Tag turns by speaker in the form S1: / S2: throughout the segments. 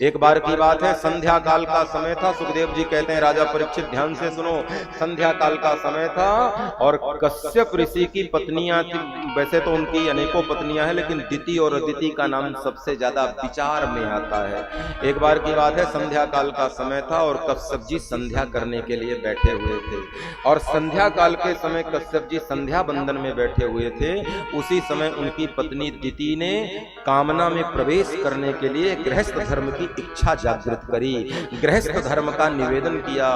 S1: एक बार की बात है, संध्या काल का समय था। सुखदेव जी कहते हैं, राजा परीक्षित ध्यान से सुनो, संध्या काल का समय था और कश्यप ऋषि की पत्नियां थी। वैसे तो उनकी अनेकों पत्नियां हैं, लेकिन दिति और अदिति का नाम सबसे ज्यादा विचार में आता है। एक बार की बात है, संध्या काल का समय था और कश्यप जी संध्या करने के लिए बैठे हुए थे। और संध्या काल के समय कश्यप जी संध्या बंदन में बैठे हुए थे। उसी समय उनकी पत्नी दिति ने कामना में प्रवेश करने के लिए गृहस्थ धर्म की इच्छा जागृत करी, गृहस्थ धर्म का निवेदन किया।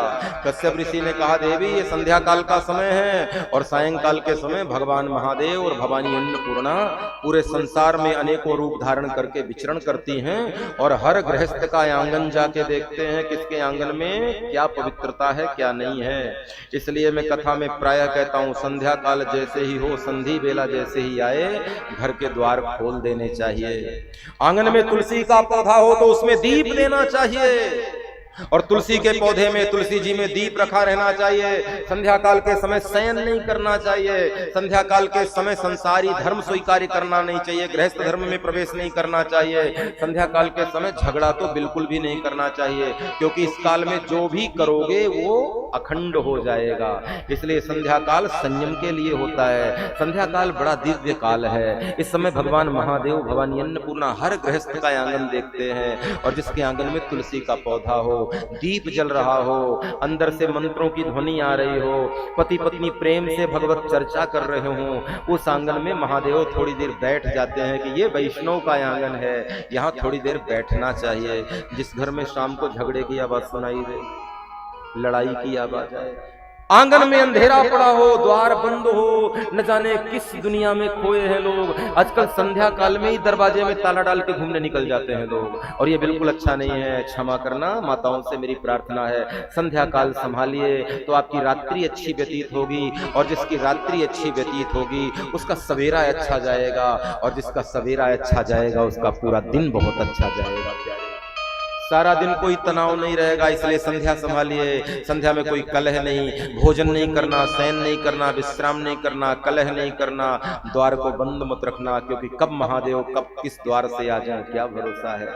S1: कश्यप ऋषि ने कहा, देवी ये संध्या काल का समय है और सायंकाल के समय भगवान महादेव और भवानी अन्नपूर्णा पूरे संसार में अनेकों रूप धारण करके विचरण करती हैं और हर गृहस्थ का आंगन जाके देखते हैं किसके आंगन में क्या पवित्रता है क्या नहीं है। इसलिए मैं कथा में प्रायः कहता हूं, संध्या काल जैसे ही हो, संधि बेला जैसे ही आए, घर के द्वार खोल देने चाहिए। आंगन में तुलसी का पौधा हो तो उसमें दीप देना चाहिए और तुलसी के पौधे में, तुलसी जी में दीप रखा रहना चाहिए। संध्या काल के समय शयन नहीं करना चाहिए। संध्या काल के समय संसारी धर्म स्वीकार करना नहीं चाहिए, गृहस्थ धर्म में प्रवेश नहीं करना चाहिए। संध्या काल के समय झगड़ा तो बिल्कुल भी नहीं करना चाहिए, क्योंकि इस काल में जो भी करोगे वो अखंड हो जाएगा। इसलिए संध्या काल संयम के लिए होता है। संध्या काल बड़ा दिव्य काल है। इस समय भगवान महादेव, भवानी अन्नपूर्णा हर गृहस्थ का आंगन देखते हैं और जिसके आंगन में तुलसी का पौधा हो, दीप जल रहा हो, अंदर से मंत्रों की ध्वनि आ रही हो, पति पत्नी प्रेम से भगवत चर्चा कर रहे हो, उस आंगन में महादेव थोड़ी देर बैठ जाते हैं कि ये वैष्णव का आंगन है, यहाँ थोड़ी देर बैठना चाहिए। जिस घर में शाम को झगड़े की आवाज सुनाई दे, लड़ाई की आवाज आए, आंगन में अंधेरा पड़ा हो, द्वार बंद हो, न जाने किस दुनिया में खोए हैं लोग। आजकल संध्या काल में ही दरवाजे में ताला डाल के घूमने निकल जाते हैं लोग, और ये बिल्कुल अच्छा नहीं है। क्षमा करना, माताओं से मेरी प्रार्थना है, संध्या काल संभालिए तो आपकी रात्रि अच्छी व्यतीत होगी, और जिसकी रात्रि अच्छी व्यतीत होगी उसका सवेरा अच्छा जाएगा, और जिसका सवेरा अच्छा जाएगा उसका पूरा दिन बहुत अच्छा जाएगा। सारा दिन कोई तनाव नहीं रहेगा। इसलिए संध्या संभालिए। संध्या में कोई कलह नहीं, भोजन नहीं करना, शयन नहीं करना, विश्राम नहीं करना, कलह नहीं करना, द्वार को बंद मत रखना, क्योंकि कब महादेव कब किस द्वार से आ जाए क्या भरोसा है।